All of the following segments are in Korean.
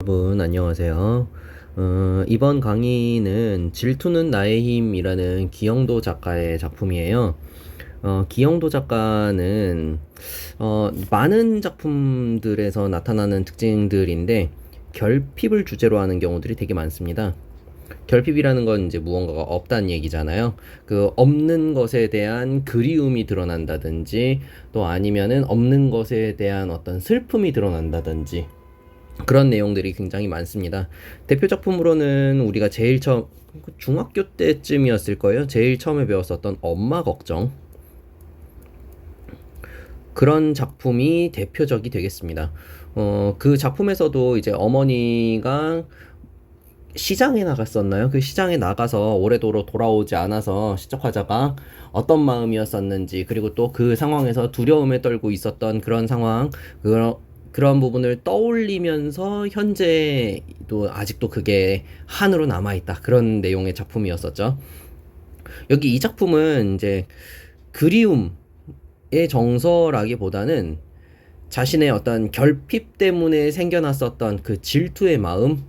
여러분 안녕하세요. 이번 강의는 질투는 나의 힘이라는 기영도 작가의 작품이에요. 기영도 작가는 많은 작품들에서 나타나는 특징들인데 결핍을 주제로 하는 경우들이 되게 많습니다. 결핍이라는 건 이제 무언가가 없다는 얘기잖아요. 그 없는 것에 대한 그리움이 드러난다든지 또 아니면은 없는 것에 대한 어떤 슬픔이 드러난다든지 그런 내용들이 굉장히 많습니다. 대표 작품으로는 우리가 제일 처음 중학교 때쯤이었을 거예요. 제일 처음에 배웠었던 엄마 걱정, 그런 작품이 대표적이 되겠습니다. 그 작품에서도 이제 어머니가 시장에 나갔었나요? 그 시장에 나가서 오래도록 돌아오지 않아서 시적 화자가 어떤 마음이었었는지, 그리고 또 그 상황에서 두려움에 떨고 있었던 그런 상황, 그런 부분을 떠올리면서 현재도 아직도 그게 한으로 남아있다. 그런 내용의 작품이었었죠. 여기 이 작품은 이제 그리움의 정서라기보다는 자신의 어떤 결핍 때문에 생겨났었던 그 질투의 마음,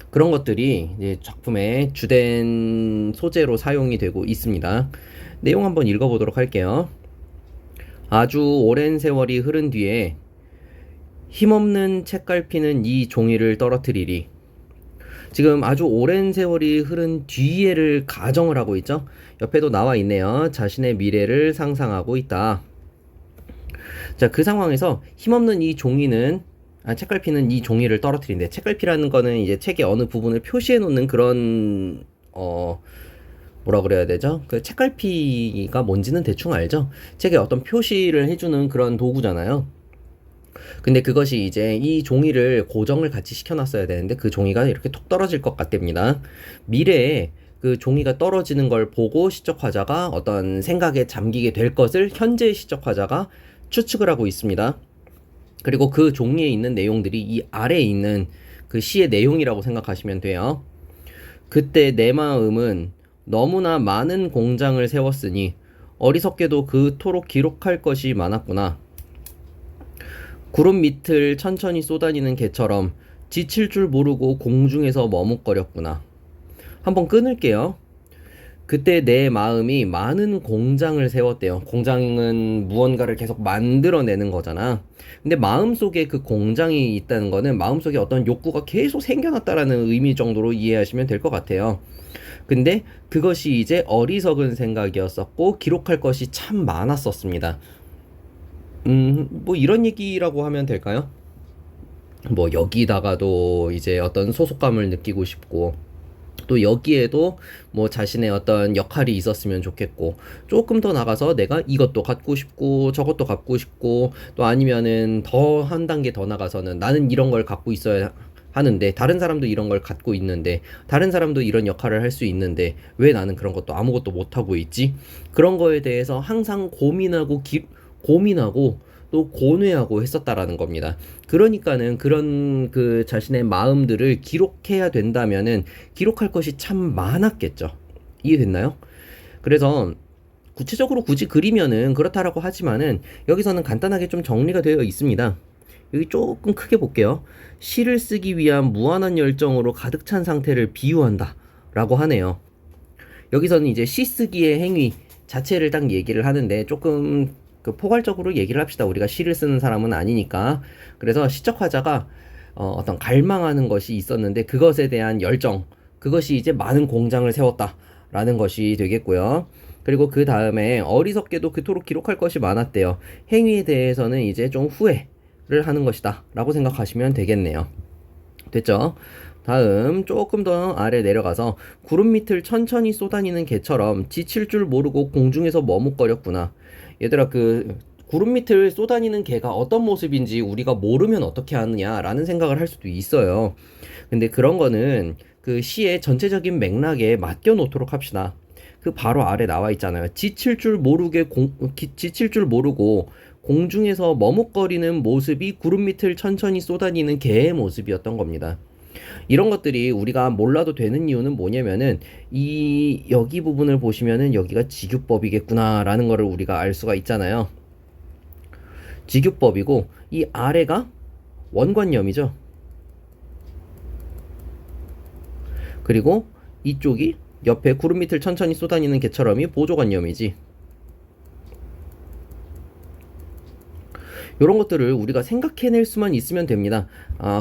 그런 것들이 이제 작품의 주된 소재로 사용이 되고 있습니다. 내용 한번 읽어보도록 할게요. 아주 오랜 세월이 흐른 뒤에 힘없는 책갈피는 이 종이를 떨어뜨리리. 지금 아주 오랜 세월이 흐른 뒤에를 가정을 하고 있죠. 옆에도 나와 있네요. 자신의 미래를 상상하고 있다. 자, 그 상황에서 힘없는 이 종이는 책갈피는 이 종이를 떨어뜨린대. 책갈피라는 거는 이제 책의 어느 부분을 표시해 놓는 그런 뭐라 그래야 되죠? 그 책갈피가 뭔지는 대충 알죠? 책에 어떤 표시를 해주는 그런 도구잖아요. 근데 그것이 이제 이 종이를 고정을 같이 시켜놨어야 되는데 그 종이가 이렇게 톡 떨어질 것 같답니다. 미래에 그 종이가 떨어지는 걸 보고 시적화자가 어떤 생각에 잠기게 될 것을 현재 시적화자가 추측을 하고 있습니다. 그리고 그 종이에 있는 내용들이 이 아래에 있는 그 시의 내용이라고 생각하시면 돼요. 그때 내 마음은 너무나 많은 공장을 세웠으니 어리석게도 그토록 기록할 것이 많았구나. 구름 밑을 천천히 쏘다니는 개처럼 지칠 줄 모르고 공중에서 머뭇거렸구나. 한번 끊을게요. 그때 내 마음이 많은 공장을 세웠대요. 공장은 무언가를 계속 만들어내는 거잖아. 근데 마음속에 그 공장이 있다는 거는 마음속에 어떤 욕구가 계속 생겨났다라는 의미 정도로 이해하시면 될 것 같아요. 근데 그것이 이제 어리석은 생각이었었고 기록할 것이 참 많았었습니다. 뭐 이런 얘기라고 하면 될까요? 뭐 여기다가도 이제 어떤 소속감을 느끼고 싶고 또 여기에도 뭐 자신의 어떤 역할이 있었으면 좋겠고 조금 더 나가서 내가 이것도 갖고 싶고 저것도 갖고 싶고 또 아니면은 더 한 단계 더 나가서는 나는 이런 걸 갖고 있어야 하는데 다른 사람도 이런 걸 갖고 있는데 다른 사람도 이런 역할을 할 수 있는데 왜 나는 그런 것도 아무것도 못하고 있지? 그런 거에 대해서 항상 고민하고 또 고뇌하고 했었다라는 겁니다. 그러니까는 그런 그 자신의 마음들을 기록해야 된다면은 기록할 것이 참 많았겠죠. 이해됐나요? 그래서 구체적으로 굳이 그리면은 그렇다라고 하지만은 여기서는 간단하게 좀 정리가 되어 있습니다. 여기 조금 크게 볼게요. 시를 쓰기 위한 무한한 열정으로 가득 찬 상태를 비유한다 라고 하네요. 여기서는 이제 시 쓰기의 행위 자체를 딱 얘기를 하는데 조금 그 포괄적으로 얘기를 합시다. 우리가 시를 쓰는 사람은 아니니까. 그래서 시적 화자가 어떤 갈망하는 것이 있었는데 그것에 대한 열정, 그것이 이제 많은 공장을 세웠다라는 것이 되겠고요. 그리고 그 다음에 어리석게도 그토록 기록할 것이 많았대요. 행위에 대해서는 이제 좀 후회를 하는 것이다 라고 생각하시면 되겠네요. 됐죠? 다음 조금 더 아래 내려가서 구름 밑을 천천히 쏘다니는 개처럼 지칠 줄 모르고 공중에서 머뭇거렸구나. 얘들아, 그 구름 밑을 쏘다니는 개가 어떤 모습인지 우리가 모르면 어떻게 하느냐라는 생각을 할 수도 있어요. 근데 그런 거는 그 시의 전체적인 맥락에 맡겨 놓도록 합시다. 그 바로 아래 나와 있잖아요. 지칠 줄 모르고 공중에서 머뭇거리는 모습이 구름 밑을 천천히 쏘다니는 개의 모습이었던 겁니다. 이런 것들이 우리가 몰라도 되는 이유는 뭐냐면은 이 여기 부분을 보시면은 여기가 직유법이겠구나라는 거를 우리가 알 수가 있잖아요. 직유법이고 이 아래가 원관념이죠. 그리고 이쪽이 옆에 구름 밑을 천천히 쏘다니는 개처럼이 보조관념이지. 이런 것들을 우리가 생각해낼 수만 있으면 됩니다.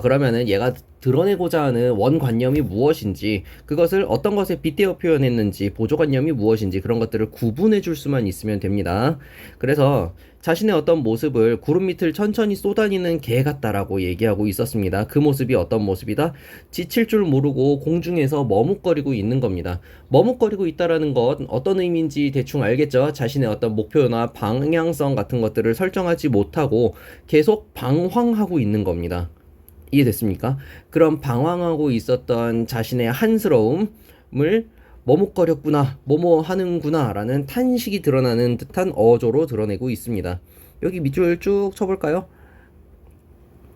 그러면은 얘가 드러내고자 하는 원관념이 무엇인지, 그것을 어떤 것에 빗대어 표현했는지, 보조관념이 무엇인지 그런 것들을 구분해 줄 수만 있으면 됩니다. 그래서 자신의 어떤 모습을 구름 밑을 천천히 쏘다니는 개 같다라고 얘기하고 있었습니다. 그 모습이 어떤 모습이다? 지칠 줄 모르고 공중에서 머뭇거리고 있는 겁니다. 머뭇거리고 있다라는 건 어떤 의미인지 대충 알겠죠? 자신의 어떤 목표나 방향성 같은 것들을 설정하지 못하고 계속 방황하고 있는 겁니다. 이해됐습니까? 그런 방황하고 있었던 자신의 한스러움을 머뭇거렸구나, 뭐뭐 하는구나 라는 탄식이 드러나는 듯한 어조로 드러내고 있습니다. 여기 밑줄 쭉 쳐볼까요?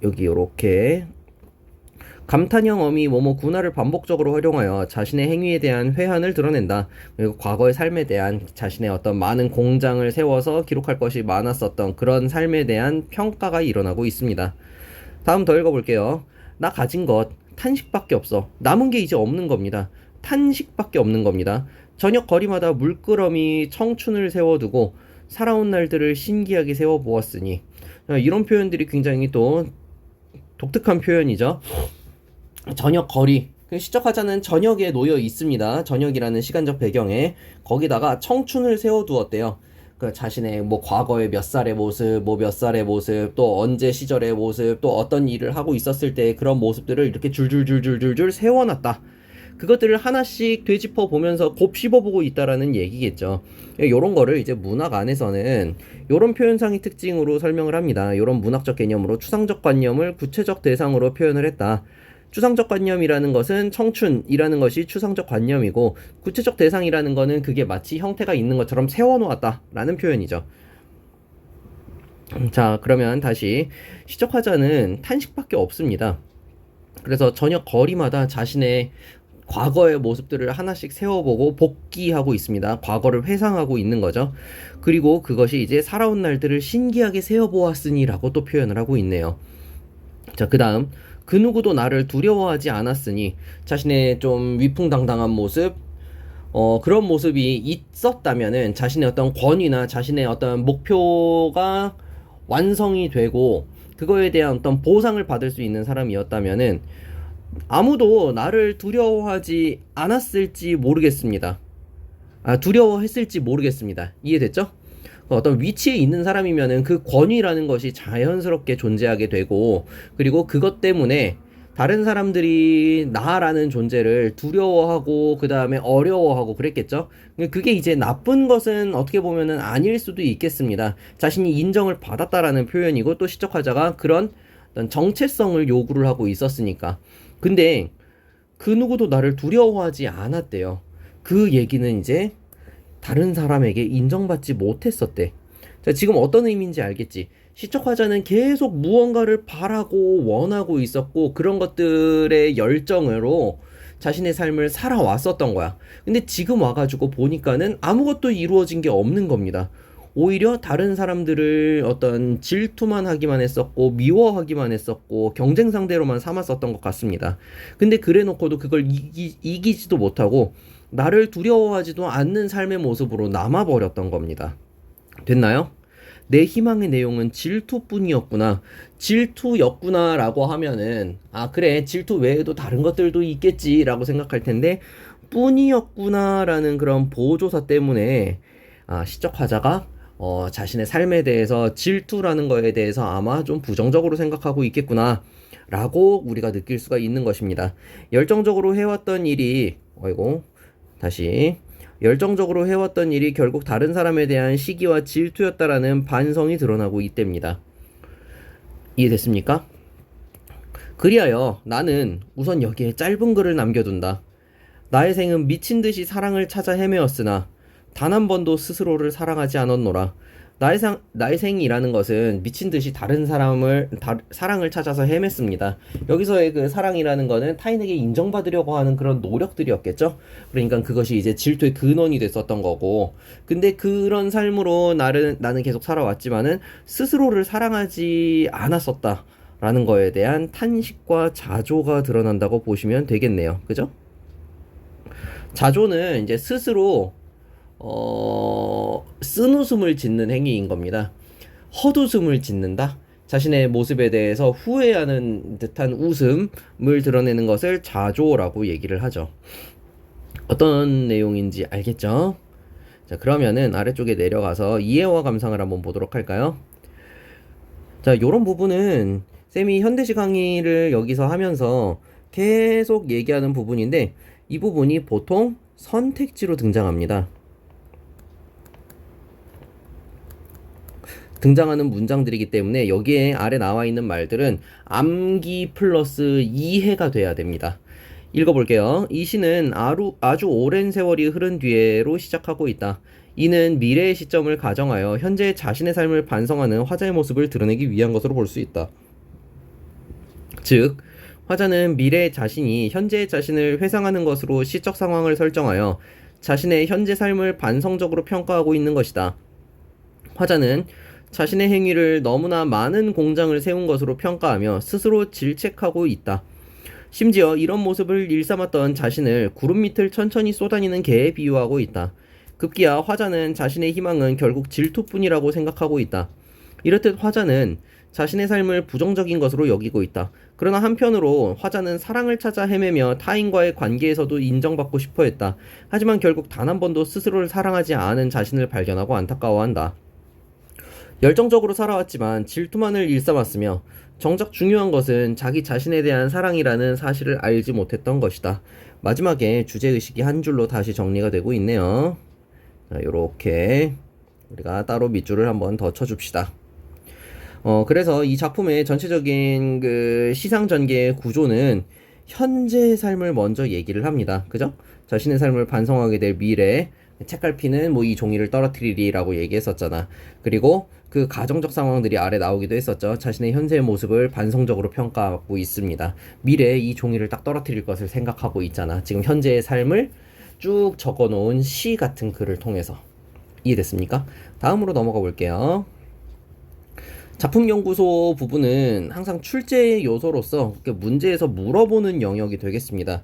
여기 요렇게 감탄형 어미 뭐뭐구나를 반복적으로 활용하여 자신의 행위에 대한 회한을 드러낸다. 그리고 과거의 삶에 대한 자신의 어떤 많은 공장을 세워서 기록할 것이 많았었던 그런 삶에 대한 평가가 일어나고 있습니다. 다음 더 읽어볼게요. 나 가진 것 탄식밖에 없어. 남은 게 이제 없는 겁니다. 탄식밖에 없는 겁니다. 저녁 거리마다 물끄러미 청춘을 세워두고 살아온 날들을 신기하게 세워보았으니, 이런 표현들이 굉장히 또 독특한 표현이죠. 저녁 거리, 시적화자는 저녁에 놓여 있습니다. 저녁이라는 시간적 배경에 거기다가 청춘을 세워두었대요. 그 자신의 뭐 과거의 몇 살의 모습, 뭐 몇 살의 모습, 또 언제 시절의 모습, 또 어떤 일을 하고 있었을 때 그런 모습들을 이렇게 줄줄줄줄줄줄 세워놨다. 그것들을 하나씩 되짚어 보면서 곱씹어보고 있다라는 얘기겠죠. 요런 거를 이제 문학 안에서는 요런 표현상의 특징으로 설명을 합니다. 요런 문학적 개념으로 추상적 관념을 구체적 대상으로 표현을 했다. 추상적 관념이라는 것은 청춘이라는 것이 추상적 관념이고, 구체적 대상이라는 것은 그게 마치 형태가 있는 것처럼 세워놓았다 라는 표현이죠. 자, 그러면 다시 시적화자는 탄식밖에 없습니다. 그래서 저녁 거리마다 자신의 과거의 모습들을 하나씩 세워보고 복기하고 있습니다. 과거를 회상하고 있는 거죠. 그리고 그것이 이제 살아온 날들을 신기하게 세워보았으니 라고 또 표현을 하고 있네요. 자, 그 다음 그 누구도 나를 두려워하지 않았으니, 자신의 좀 위풍당당한 모습, 그런 모습이 있었다면은 자신의 어떤 권위나 자신의 어떤 목표가 완성이 되고 그거에 대한 어떤 보상을 받을 수 있는 사람이었다면은 아무도 나를 두려워하지 않았을지 모르겠습니다. 두려워했을지 모르겠습니다. 이해됐죠? 어떤 위치에 있는 사람이면은 그 권위라는 것이 자연스럽게 존재하게 되고, 그리고 그것 때문에 다른 사람들이 나라는 존재를 두려워하고 그 다음에 어려워하고 그랬겠죠. 그게 이제 나쁜 것은 어떻게 보면은 아닐 수도 있겠습니다. 자신이 인정을 받았다라는 표현이고, 또 시적화자가 그런 어떤 정체성을 요구를 하고 있었으니까. 근데 그 누구도 나를 두려워하지 않았대요. 그 얘기는 이제 다른 사람에게 인정받지 못했었대. 자, 지금 어떤 의미인지 알겠지? 시적화자는 계속 무언가를 바라고 원하고 있었고, 그런 것들의 열정으로 자신의 삶을 살아왔었던 거야. 근데 지금 와가지고 보니까는 아무것도 이루어진 게 없는 겁니다. 오히려 다른 사람들을 어떤 질투만 하기만 했었고, 미워하기만 했었고, 경쟁 상대로만 삼았었던 것 같습니다. 근데 그래 놓고도 그걸 이기지도 못하고 나를 두려워하지도 않는 삶의 모습으로 남아버렸던 겁니다. 됐나요? 내 희망의 내용은 질투뿐이었구나. 질투였구나 라고 하면은, 그래, 질투 외에도 다른 것들도 있겠지 라고 생각할 텐데, 뿐이었구나 라는 그런 보조사 때문에 시적화자가 자신의 삶에 대해서 질투라는 거에 대해서 아마 좀 부정적으로 생각하고 있겠구나 라고 우리가 느낄 수가 있는 것입니다. 열정적으로 해왔던 일이, 열정적으로 해왔던 일이 결국 다른 사람에 대한 시기와 질투였다라는 반성이 드러나고 있답니다. 이해됐습니까? 그리하여 나는 우선 여기에 짧은 글을 남겨둔다. 나의 생은 미친 듯이 사랑을 찾아 헤매었으나 단 한 번도 스스로를 사랑하지 않았노라. 나의 생이라는 것은 미친 듯이 다른 사람을 사랑을 찾아서 헤맸습니다. 여기서의 그 사랑이라는 거는 타인에게 인정받으려고 하는 그런 노력들이었겠죠. 그러니까 그것이 이제 질투의 근원이 됐었던 거고, 근데 그런 삶으로 나는 계속 살아왔지만은 스스로를 사랑하지 않았었다라는 거에 대한 탄식과 자조가 드러난다고 보시면 되겠네요. 그죠? 자조는 이제 스스로 쓴웃음을 짓는 행위인 겁니다. 헛웃음을 짓는다. 자신의 모습에 대해서 후회하는 듯한 웃음을 드러내는 것을 자조라고 얘기를 하죠. 어떤 내용인지 알겠죠? 자, 그러면은 아래쪽에 내려가서 이해와 감상을 한번 보도록 할까요? 자, 요런 부분은 쌤이 현대시 강의를 여기서 하면서 계속 얘기하는 부분인데, 이 부분이 보통 선택지로 등장합니다. 등장하는 문장들이기 때문에 여기에 아래 나와 있는 말들은 암기 플러스 이해가 돼야 됩니다. 읽어볼게요. 이 시는 아주 오랜 세월이 흐른 뒤에로 시작하고 있다. 이는 미래의 시점을 가정하여 현재 자신의 삶을 반성하는 화자의 모습을 드러내기 위한 것으로 볼 수 있다. 즉, 화자는 미래의 자신이 현재의 자신을 회상하는 것으로 시적 상황을 설정하여 자신의 현재 삶을 반성적으로 평가하고 있는 것이다. 화자는 자신의 행위를 너무나 많은 공장을 세운 것으로 평가하며 스스로 질책하고 있다. 심지어 이런 모습을 일삼았던 자신을 구름 밑을 천천히 쏘다니는 개에 비유하고 있다. 급기야 화자는 자신의 희망은 결국 질투뿐이라고 생각하고 있다. 이렇듯 화자는 자신의 삶을 부정적인 것으로 여기고 있다. 그러나 한편으로 화자는 사랑을 찾아 헤매며 타인과의 관계에서도 인정받고 싶어 했다. 하지만 결국 단 한 번도 스스로를 사랑하지 않은 자신을 발견하고 안타까워한다. 열정적으로 살아왔지만 질투만을 일삼았으며 정작 중요한 것은 자기 자신에 대한 사랑이라는 사실을 알지 못했던 것이다. 마지막에 주제의식이 한 줄로 다시 정리가 되고 있네요. 자, 요렇게 우리가 따로 밑줄을 한번 더 쳐줍시다. 그래서 이 작품의 전체적인 그 시상 전개의 구조는 현재의 삶을 먼저 얘기를 합니다. 그죠? 자신의 삶을 반성하게 될 미래, 책갈피는 뭐 이 종이를 떨어뜨리리라고 얘기했었잖아. 그리고 그 가정적 상황들이 아래 나오기도 했었죠. 자신의 현재의 모습을 반성적으로 평가하고 있습니다. 미래에 이 종이를 딱 떨어뜨릴 것을 생각하고 있잖아. 지금 현재의 삶을 쭉 적어놓은 시 같은 글을 통해서. 이해됐습니까? 다음으로 넘어가 볼게요. 작품연구소 부분은 항상 출제 요소로서 문제에서 물어보는 영역이 되겠습니다.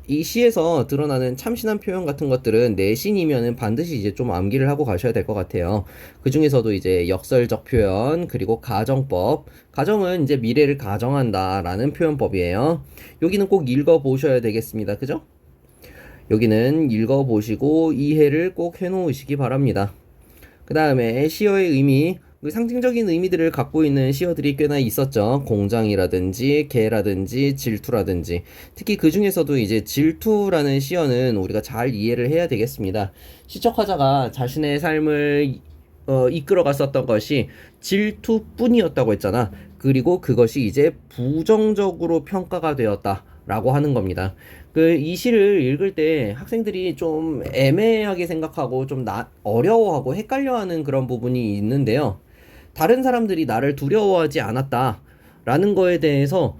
이 시에서 드러나는 참신한 표현 같은 것들은 내신이면은 반드시 이제 좀 암기를 하고 가셔야 될 것 같아요. 그 중에서도 이제 역설적 표현, 그리고 가정법. 가정은 이제 미래를 가정한다라는 표현법이에요. 여기는 꼭 읽어보셔야 되겠습니다. 그죠? 여기는 읽어보시고 이해를 꼭 해놓으시기 바랍니다. 그 다음에 시어의 의미, 상징적인 의미들을 갖고 있는 시어들이 꽤나 있었죠. 공장이라든지 개라든지 질투라든지. 특히 그 중에서도 이제 질투라는 시어는 우리가 잘 이해를 해야 되겠습니다. 시적 화자가 자신의 삶을 이끌어갔었던 것이 질투뿐이었다고 했잖아. 그리고 그것이 이제 부정적으로 평가가 되었다라고 하는 겁니다. 이 시를 읽을 때 학생들이 좀 애매하게 생각하고 좀 어려워하고 헷갈려하는 그런 부분이 있는데요. 다른 사람들이 나를 두려워하지 않았다라는 거에 대해서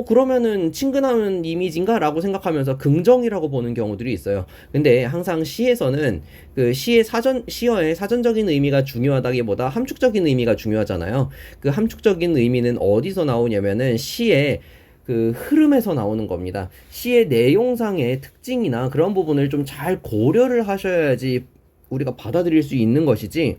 그러면은 친근한 이미지인가? 라고 생각하면서 긍정이라고 보는 경우들이 있어요. 근데 항상 시에서는 그 시어의 사전적인 의미가 중요하다기보다 함축적인 의미가 중요하잖아요. 그 함축적인 의미는 어디서 나오냐면은 시의 그 흐름에서 나오는 겁니다. 시의 내용상의 특징이나 그런 부분을 좀 잘 고려를 하셔야지 우리가 받아들일 수 있는 것이지,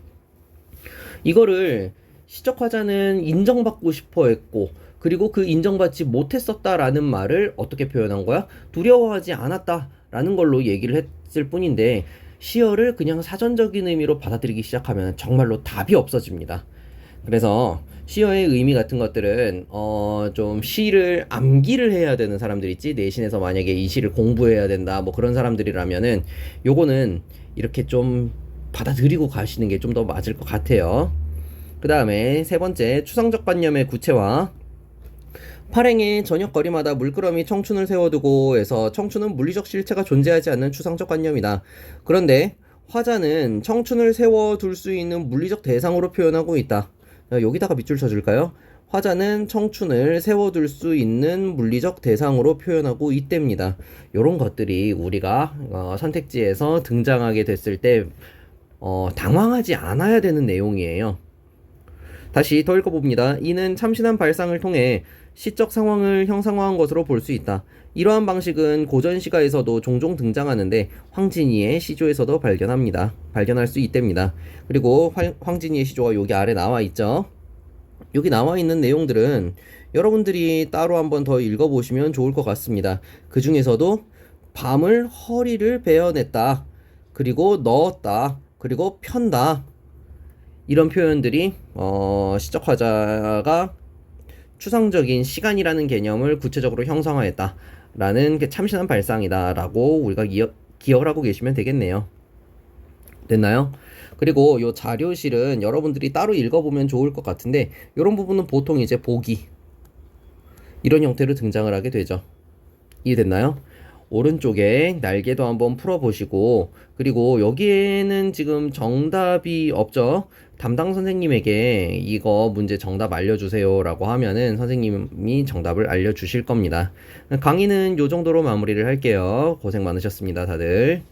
이거를 시적 화자는 인정받고 싶어 했고 그리고 그 인정받지 못했었다라는 말을 어떻게 표현한 거야? 두려워하지 않았다라는 걸로 얘기를 했을 뿐인데, 시어를 그냥 사전적인 의미로 받아들이기 시작하면 정말로 답이 없어집니다. 그래서 시어의 의미 같은 것들은 좀 시를 암기를 해야 되는 사람들 있지, 내신에서 만약에 이 시를 공부해야 된다 뭐 그런 사람들이라면은 요거는 이렇게 좀 받아들이고 가시는 게 좀 더 맞을 것 같아요. 그 다음에 세 번째, 추상적 관념의 구체화. 발행의 저녁거리마다 물끄러미 청춘을 세워두고 해서 청춘은 물리적 실체가 존재하지 않는 추상적 관념이다. 그런데 화자는 청춘을 세워둘 수 있는 물리적 대상으로 표현하고 있다. 여기다가 밑줄 쳐줄까요? 화자는 청춘을 세워둘 수 있는 물리적 대상으로 표현하고 있답니다. 이런 것들이 우리가 선택지에서 등장하게 됐을 때 당황하지 않아야 되는 내용이에요. 다시 더 읽어봅니다. 이는 참신한 발상을 통해 시적 상황을 형상화한 것으로 볼 수 있다. 이러한 방식은 고전 시가에서도 종종 등장하는데 황진이의 시조에서도 발견할 수 있답니다. 그리고 황진이의 시조가 여기 아래 나와 있죠. 여기 나와 있는 내용들은 여러분들이 따로 한번 더 읽어보시면 좋을 것 같습니다. 그 중에서도 밤을 허리를 베어냈다. 그리고 넣었다. 그리고 편다. 이런 표현들이 시적 화자가 추상적인 시간이라는 개념을 구체적으로 형상화했다. 라는 게 참신한 발상이다. 라고 우리가 기억을 하고 계시면 되겠네요. 됐나요? 그리고 요 자료실은 여러분들이 따로 읽어보면 좋을 것 같은데 이런 부분은 보통 이제 보기 이런 형태로 등장을 하게 되죠. 이해됐나요? 오른쪽에 날개도 한번 풀어보시고 그리고 여기에는 지금 정답이 없죠. 담당 선생님에게 이거 문제 정답 알려주세요 라고 하면은 선생님이 정답을 알려주실 겁니다. 강의는 요 정도로 마무리를 할게요. 고생 많으셨습니다 다들.